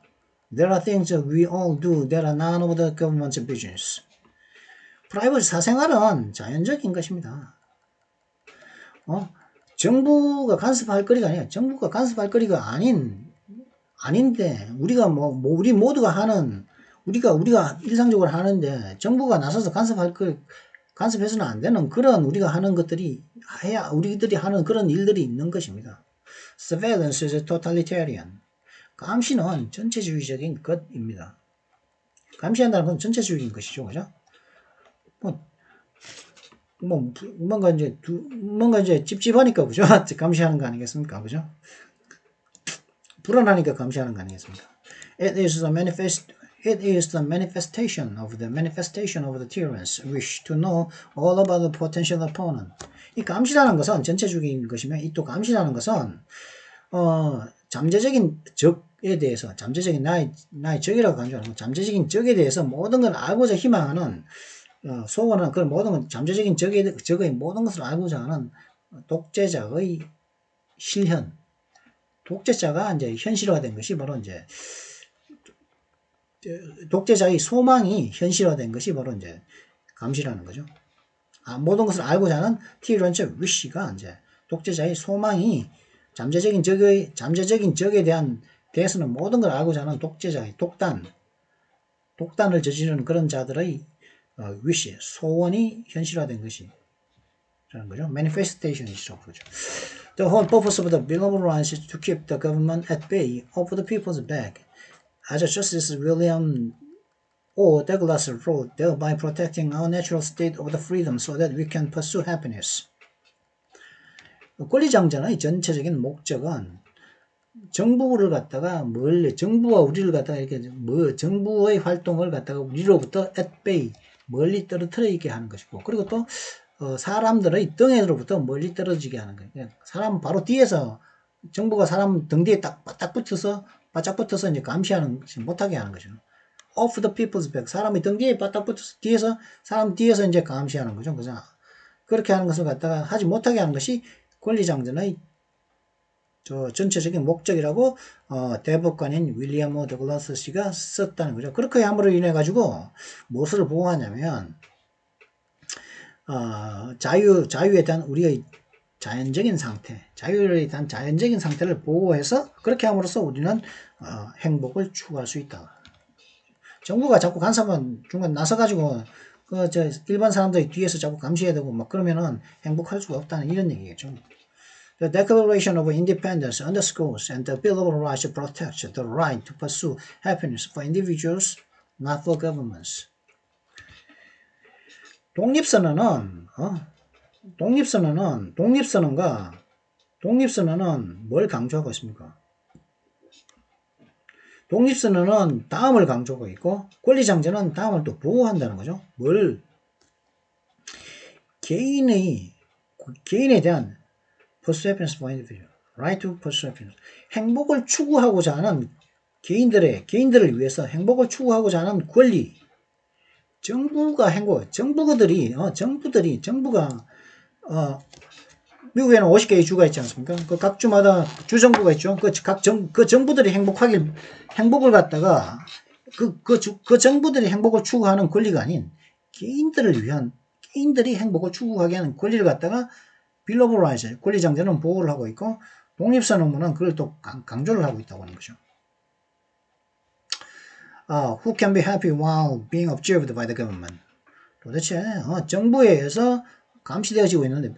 There are things that we all do that are none of the government's business. 사생활은 자연적인 것입니다. 정부가 간섭할 거리가 아니에요. 정부가 간섭할 거리가 아닌데, 우리 모두가 하는, 우리가 일상적으로 하는데, 정부가 나서서 간섭해서는 안 되는 그런 우리가 하는 것들이 우리들이 하는 그런 일들이 있는 것입니다. Surveillance is totalitarian. 감시는 전체주의적인 것입니다. 감시한다는 건 전체주의인 것이죠. 그죠? 뭔가 이제 찝찝하니까, 그죠? 감시하는 거 아니겠습니까? 그죠? 불안하니까 감시하는 거 아니겠습니까? It is the manifestation of the tyrant's wish to know all about the potential opponent. 이 감시라는 것은 전체적인 것이면 이 또 감시라는 것은 잠재적인 적에 대해서 잠재적인 나의 적이라고 간주하는 잠재적인 적에 대해서 모든 걸 알고자 희망하는 소원은 그런 모든 건 잠재적인 적의 모든 것을 알고자 하는 독재자의 실현, 독재자가 이제 현실화된 것이 바로 이제 독재자의 소망이 현실화된 것이 바로 이제 감시라는 거죠. 모든 것을 알고자 하는 티런처 위시가 이제 독재자의 소망이 잠재적인 적에 대한 대해서는 모든 걸 알고자 하는 독재자의 독단을 저지르는 그런 자들의 위시, 소원이 현실화된 것이 라는 거죠. manifestation이라고 그러죠. The whole purpose of the Bill of Rights is to keep the government at bay off the people's back. As Justice William O. Douglas wrote, thereby protecting our natural state of the freedom so that we can pursue happiness. 권리장전의 전체적인 목적은 정부를 갖다가 정부와 우리를 갖다가 이렇게 정부의 활동을 갖다가 우리로부터 at bay 멀리 떨어뜨려 있게 하는 것이고, 그리고 또 사람들의 등에로부터 멀리 떨어지게 하는 거예요. 사람 바로 뒤에서 정부가 사람 등 뒤에 바짝 붙어서 이제 감시하는 것이 못하게 하는 거죠. Off the people's back, 사람이 등 뒤에 바짝 붙어서 사람 뒤에서 이제 감시하는 거죠. 그죠? 그렇게 하는 것을 갖다가 하지 못하게 하는 것이 권리장전의 전체적인 목적이라고 대법관인 윌리엄 오 더글라스 씨가 썼다는 거죠. 그렇게 함으로 인해 가지고 무엇을 보호하냐면 자유에 대한 우리의 자연적인 상태, 자유에 대한 자연적인 상태를 보호해서 그렇게 함으로써 우리는 행복을 추구할 수 있다. 정부가 자꾸 간섭은 중간 나서가지고 일반 사람들이 뒤에서 자꾸 감시해야 되고 막 그러면은 행복할 수가 없다는 이런 얘기겠죠. The Declaration of Independence underscores and the Bill of Rights protects the right to pursue happiness for individuals, not for governments. 독립선언은 뭘 강조하고 있습니까? 독립선언은 다음을 강조하고 있고, 권리장전은 다음을 또 보호한다는 거죠. 개인에 대한 pursue happiness for individual, right to pursue happiness. 행복을 추구하고자 하는 개인들을 위해서 행복을 추구하고자 하는 권리. 정부가 미국에는 50개의 주가 있지 않습니까? 각 주마다 주정부가 있죠. 그 정부들이 행복을 갖다가 그 정부들이 행복을 추구하는 권리가 아닌 개인들이 행복을 추구하게 하는 권리를 갖다가 Bill of Rights, 권리장전은 보호를 하고 있고, 독립선언문은 그걸 또 강조를 하고 있다고 하는 거죠. Who can be happy while being observed by the government? 도대체 정부에 의해서 감시되어지고 있는데,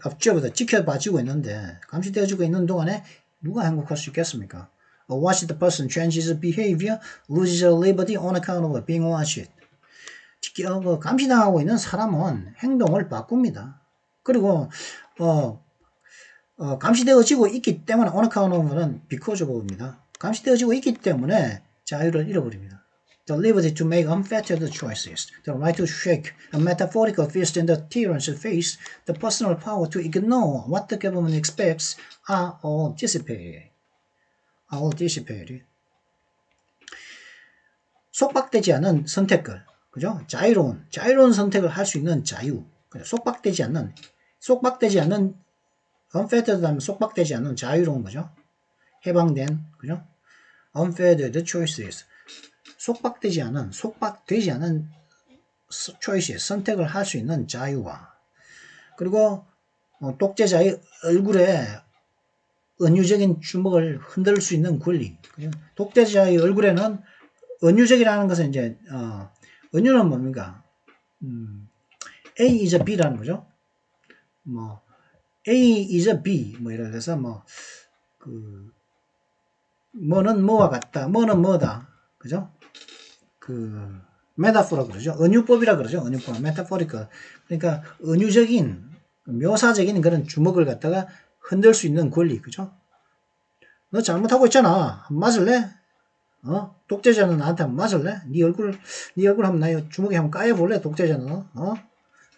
지켜봐지고 있는데, 감시되어지고 있는 동안에 누가 행복할 수 있겠습니까? Watch the person changes behavior, loses liberty on account of being watched. 감시당하고 있는 사람은 행동을 바꿉니다. 그리고 감시되어지고 있기 때문에 on account of는 because of입니다. 감시되어지고 있기 때문에 자유를 잃어버립니다. The liberty to make unfettered choices, the right to shake a metaphorical fist in the tyrant's face, the personal power to ignore what the government expects are all dissipated. 속박되지 않은 선택을, 그죠? 자유로운 선택을 할 수 있는 자유. 속박되지 않는 unfettered 하면 속박되지 않는 자유로운 거죠. 해방된, 그죠? unfettered choices. 속박되지 않은 choices, 선택을 할 수 있는 자유와, 그리고 독재자의 얼굴에 은유적인 주먹을 흔들 수 있는 권리. 독재자의 얼굴에는 은유적이라는 것은 이제 은유는 뭡니까? A is a B라는 거죠. A is a B, 예를 들어서 뭐는 뭐와 같다, 뭐는 뭐다, 그죠? 메타포라 그러죠. 은유법이라 그러죠. 은유법, 메타포리컬. 그러니까 은유적인, 묘사적인 그런 주먹을 갖다가 흔들 수 있는 권리, 그죠? 너 잘못하고 있잖아. 맞을래? 독재자는 나한테 맞을래? 네 얼굴 한번 나 주먹에 한번 까여볼래? 독재자는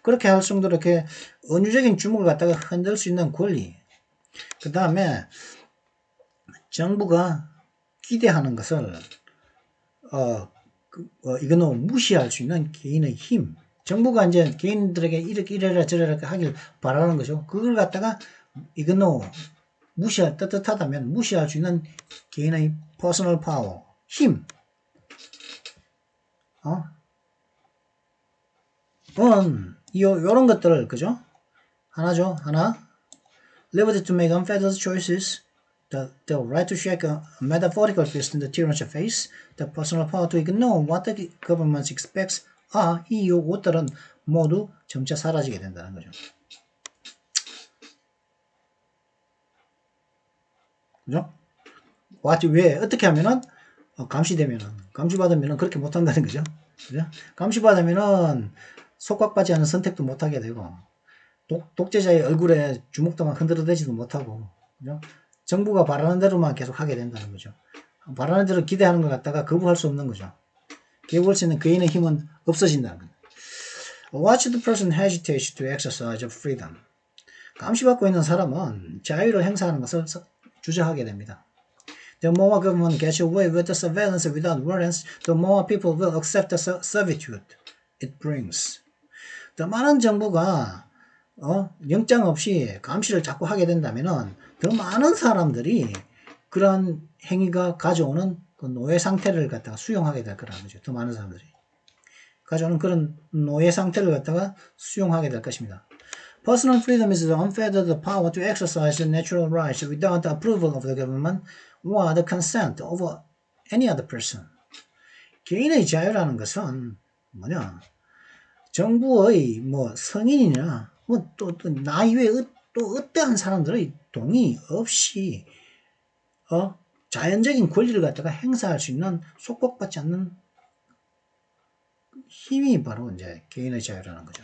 그렇게 할 정도로 이렇게 은유적인 주목을 갖다가 흔들 수 있는 권리. 그 다음에 정부가 기대하는 것을 이거는 무시할 수 있는 개인의 힘. 정부가 이제 개인들에게 이렇게 이래라 저래라 하길 바라는 거죠. 그걸 갖다가 이거는 무시할 떳떳하다면 무시할 수 있는 개인의 퍼스널 파워, 힘. 요런 것들을, 그죠? 하나죠, 하나. Liberty to make unfettered choices. The right to shake a metaphorical fist in the tyrant's face. The personal power to ignore what the government expects. 이 요것들은 모두 점차 사라지게 된다는 거죠. 그죠? 왜? 어떻게 하면은, 감시받으면은 그렇게 못한다는 거죠. 그죠? 감시받으면은 속박받지 않은 선택도 못하게 되고, 독재자의 얼굴에 주먹도만 흔들어대지도 못하고, 그죠? 정부가 바라는 대로만 계속 하게 된다는 거죠. 바라는 대로 기대하는 것 갖다가 거부할 수 없는 거죠. 거부할 수 있는 개인의 힘은 없어진다는 거죠. Watch the person hesitate to exercise freedom. 감시받고 있는 사람은 자유를 행사하는 것을 주저하게 됩니다. The more government gets away with the surveillance without warrants, the more people will accept the servitude it brings. 더 많은 정부가 영장 없이 감시를 자꾸 하게 된다면은 더 많은 사람들이 그런 행위가 가져오는 그 노예 상태를 갖다가 수용하게 될 거라는 거죠. 더 많은 사람들이 가져오는 그런 노예 상태를 갖다가 수용하게 될 것입니다. Personal freedom is the unfettered power to exercise the natural rights without the approval of the government or the consent of any other person. 개인의 자유라는 것은 뭐냐? 정부의 성인이나 또 나 이외에 또 어떠한 사람들의 동의 없이 자연적인 권리를 갖다가 행사할 수 있는 속박받지 않는 힘이 바로 이제 개인의 자유라는 거죠.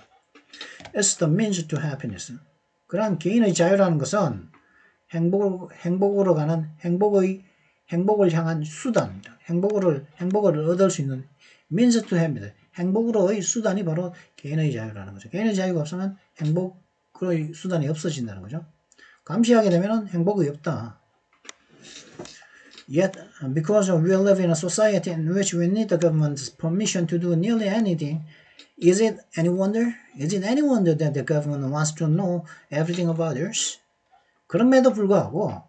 It's the means to happiness. 그러한 개인의 자유라는 것은 행복으로 가는 행복을 향한 수단입니다. 행복을 얻을 수 있는 means to happiness. 행복으로의 수단이 바로 개인의 자유라는 거죠. 개인의 자유가 없으면 행복의 수단이 없어진다는 거죠. 감시하게 되면 행복이 없다. Yet, because we live in a society in which we need the government's permission to do nearly anything, is it any wonder that the government wants to know everything about us? 그럼에도 불구하고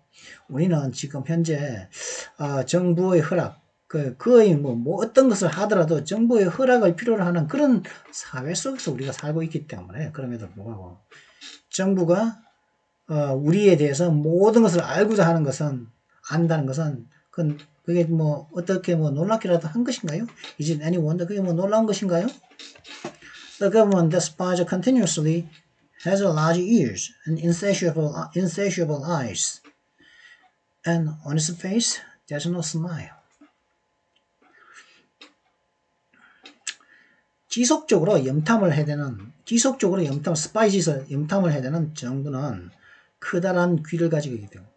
우리는 지금 현재 정부의 허락, 거의 어떤 것을 하더라도 정부의 허락을 필요로 하는 그런 사회 속에서 우리가 살고 있기 때문에 그럼에도 불구하고 정부가 우리에 대해서 모든 것을 알고자 하는 것은 안다는 것은 그게 어떻게 놀랍기라도 한 것인가요? Is it any wonder? 그게 놀라운 것인가요? The government that spies continuously has large ears and insatiable eyes, and on its face there's no smile. 지속적으로 스파이 짓을 염탐을 해야 되는 정부는 커다란 귀를 가지고 있기 때문에,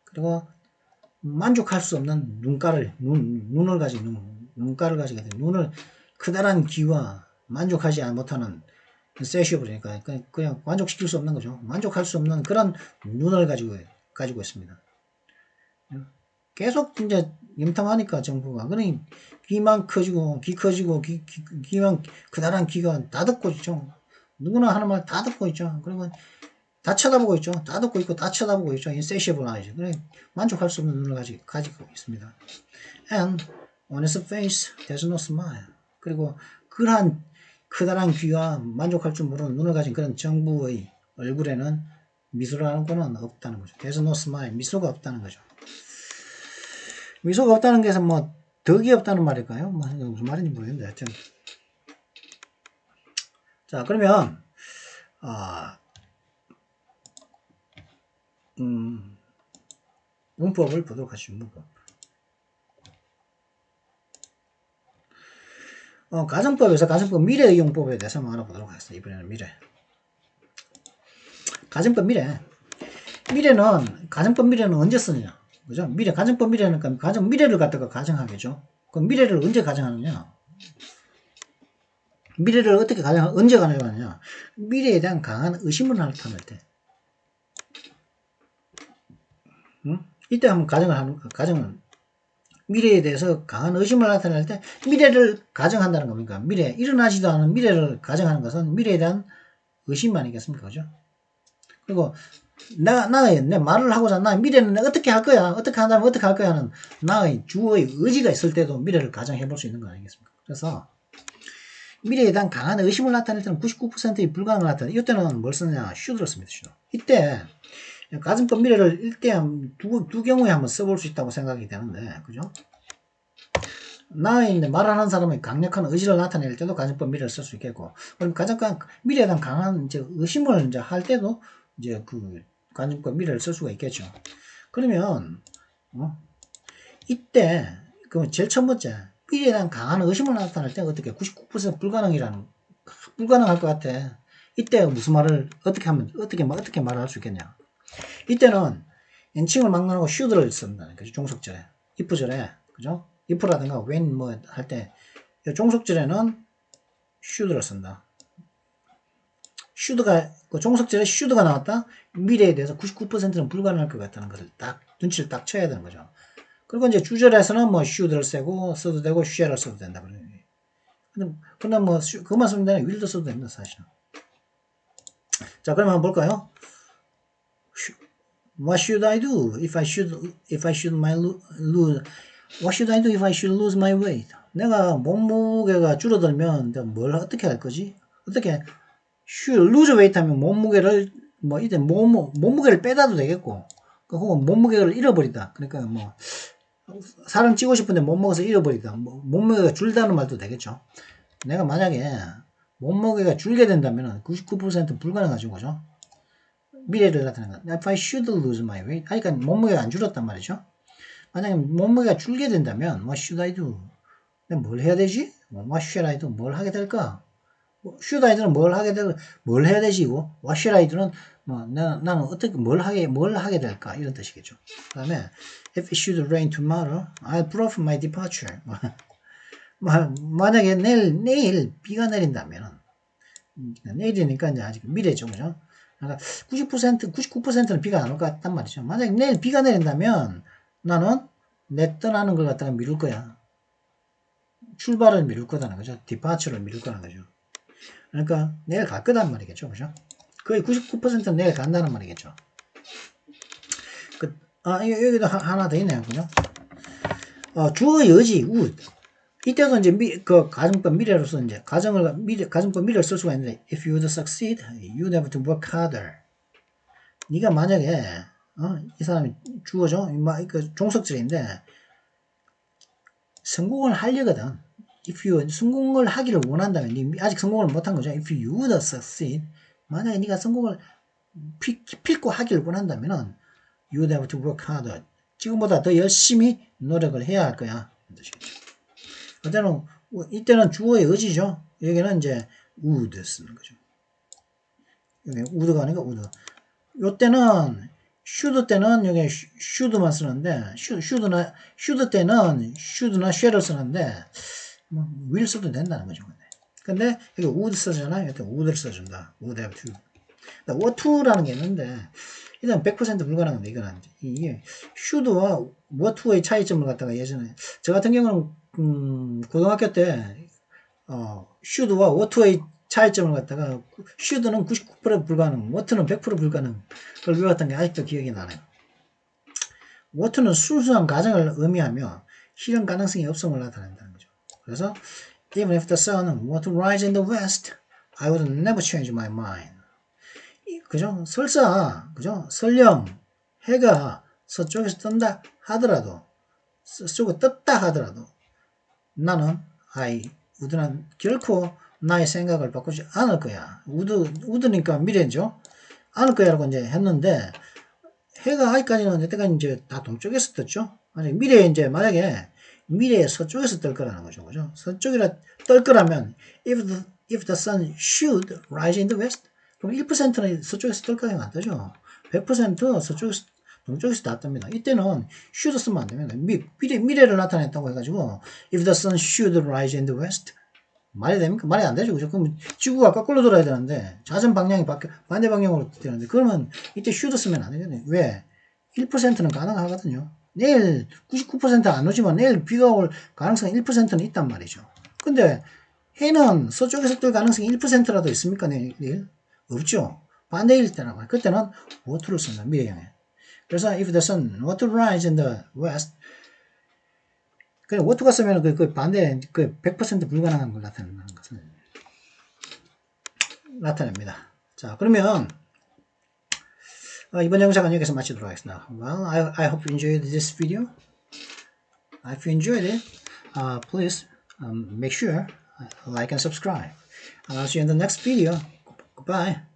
그리고 만족할 수 없는 눈을 가지게 돼요. 커다란 귀와 만족하지 못하는 insatiable니까 그냥 만족시킬 수 없는 거죠. 만족할 수 없는 그런 눈을 가지고 있습니다. 계속 이제 염탐하니까 정부가 그러니 귀만 커지고 귀만 그다란 귀가 다 듣고 있죠. 누구나 하는 말 다 듣고 있죠. 그리고 다 쳐다보고 있죠. 다 듣고 있고 다 쳐다보고 있죠. insatiable eyes. 그래 만족할 수 없는 눈을 가지고 있습니다. And on its face there's no smile. 그리고 그러한 커다란 귀와 만족할 줄 모르는 눈을 가진 그런 정부의 얼굴에는 미소라는 거는 없다는 거죠. There's no smile. 미소가 없다는 거죠. 미소가 없다는 것은 덕이 없다는 말일까요? 무슨 말인지 모르겠는데 하여튼. 자, 그러면 문법을 보도록 하시죠. 문법. 가정법에서 가정법 미래의 용법에 대해서 한번 알아보도록 하겠습니다. 이번에는 미래. 가정법 미래. 가정법 미래는 언제 쓰느냐? 그죠? 가정법 미래는 미래를 갖다가 가정하겠죠. 그럼 미래를 언제 가정하느냐? 미래를 어떻게 언제 가정하느냐? 미래에 대한 강한 의심을 나타낼 때. 응? 이때 한번 가정은 미래에 대해서 강한 의심을 나타낼 때 미래를 가정한다는 겁니까? 일어나지도 않은 미래를 가정하는 것은 미래에 대한 의심 아니겠습니까? 그죠? 그리고 내 말을 하고자 나 미래는 어떻게 할 거야? 어떻게 한다면 어떻게 할 거야? 하는 나의 주어의 의지가 있을 때도 미래를 가정해 볼 수 있는 거 아니겠습니까? 그래서 미래에 대한 강한 의심을 나타낼 때는 99%의 불가능을 나타내. 이때는 뭘 쓰냐? should를 씁니다. should. 이때 가정법 미래를 두 경우에 한번 써볼 수 있다고 생각이 되는데, 그죠? 나의 말하는 사람의 강력한 의지를 나타낼 때도 가정법 미래를 쓸 수 있겠고, 그럼 미래에 대한 강한 의심을 할 때도 그 가정법 미래를 쓸 수가 있겠죠. 그러면 이때 그럼 제일 첫 번째 미래에 대한 강한 의심을 나타낼 때 어떻게 99% 불가능할 것 같아. 이때 무슨 말을 어떻게 말을 할 수 있겠냐? 이때는 엔칭을 막론하고 should를 쓴다. 그죠? 종속절에 if절에 그죠? if라든가 when 뭐 할 때 종속절에는 should를 쓴다. 그 종속절에 should가 나왔다. 미래에 대해서 99%는 불가능할 것 같다는 것을 눈치를 딱 쳐야 되는 거죠. 그리고 이제 주절에서는 뭐 should를 써도 되고 shall을 써도 된다. 근데 뭐 그만 쓰면 되네. will도 써도 됩니다, 사실은. 자, 그럼 한번 볼까요? What should I do if I should lose? What should I do if I should lose my weight? 내가 몸무게가 줄어들면 내가 뭘 어떻게 할 거지? 어떻게 should lose weight 하면 몸무게를 뭐 이제 몸무게를 빼다도 되겠고, 혹은 몸무게를 잃어버리다. 그러니까 뭐 살은 찌고 싶은데 못 먹어서 잃어버리다. 몸무게가 줄다는 말도 되겠죠. 내가 만약에 몸무게가 줄게 된다면 99% 불가능하죠, 그죠? 미래를 나타내는 거. If I should lose my weight. 그러니까 몸무게가 안 줄었단 말이죠. 만약에 몸무게가 줄게 된다면 What should I do? 내가 뭘 해야 되지? What should I do? 뭘 하게 될까? Should I do는 뭘 해야 되지고 What should I do는 나는 어떻게 뭘 하게 될까? 이런 뜻이겠죠. 그 다음에 If it should rain tomorrow, I'll prove my departure. 만약에 내일 비가 내린다면 내일이니까 이제 아직 미래죠, 그죠? 그러니까 99%는 비가 안 올 것 같단 말이죠. 만약에 내일 비가 내린다면 나는 내 떠나는 걸 갖다가 미룰 거야. 출발을 미룰 거다는 거죠. 디파처를 미룰 거라는 거죠. 그러니까 내일 갈 거단 말이겠죠. 그죠? 거의 99%는 내일 간다는 말이겠죠. 여기도 하나 더 있네요. 그죠? 주어의 의지, would. 이때도 이제 그 가정법 미래로서 이제 가정법 미래를 쓸 수가 있는데 if you would succeed, you'd have to work harder. 네가 만약에 이 사람이 주어죠. 그 종속절인데 성공을 하려거든. if you 성공을 하기를 원한다면 아직 성공을 못한 거죠. if you would succeed, 만약에 네가 성공을 기필코 하기를 원한다면 you'd have to work harder. 지금보다 더 열심히 노력을 해야 할 거야. 이때는 주어의 의지죠. 여기는 이제 would 쓰는 거죠. 여기 would가 아니고 would. 요때는 should 때는 여기 should만 쓰는데 should 때는 should나 shall을 쓰는데 will 써도 된다는 거죠. 근데 여기 would 쓰잖아요. 이때 would를 써준다. would have to. what to라는 게 있는데 일단 100% 불가능한데 이건 이게 should와 what to의 차이점을 갖다가 예전에 저 같은 경우는 고등학교 때 should와 what to의 차이점을 갖다가 should는 99% 불가능, what는 100% 불가능 그걸 외웠던 게 아직도 기억이 나네요. what는 순수한 가정을 의미하며 실현 가능성이 없음을 나타낸다는 거죠. 그래서 even if the sun were to rise in the west, I would never change my mind. 그죠? 설령 해가 서쪽에서 뜬다 하더라도 서쪽에 떴다 하더라도 나는 우드는 결코 나의 생각을 바꾸지 않을 거야. 우드니까 미래죠. 않을 거야라고 이제 했는데 해가 아직까지는 여태까지 이제 다 동쪽에서 떴죠. 만약에 미래에 서쪽에서 뜰 거라는 거죠. 그죠? 서쪽이라 뜰 거라면 if the sun should rise in the west, 그럼 1%는 서쪽에서 뜰까요? 안 뜨죠. 100% 동쪽에서 다 뜹니다. 이때는 should 쓰면 안 됩니다. 미래를 나타냈다고 해가지고 if the sun should rise in the west, 말이 됩니까? 말이 안 되죠. 그죠? 그럼 지구가 거꾸로 돌아야 되는데, 자전 방향이 반대 방향으로 되는데, 그러면 이때 should 쓰면 안 되겠네. 왜? 1%는 가능하거든요. 내일 99%안 오지만 내일 비가 올 가능성이 1%는 있단 말이죠. 근데 해는 서쪽에서 뜰 가능성이 1%라도 있습니까? 내일? 없죠. 반대일 때란 말이에요. 그때는 what를 쓴다. 미래형에. 그래서 if the sun were to rise in the west, 그냥 what가 쓰면 그 반대, 100% 불가능한 걸 나타낸다는 것을 나타냅니다. 자, 그러면 이번 영상은 여기서 마치도록 하겠습니다. Well, I hope you enjoyed this video. If you enjoyed it, please make sure like and subscribe. And I'll see you in the next video. Goodbye.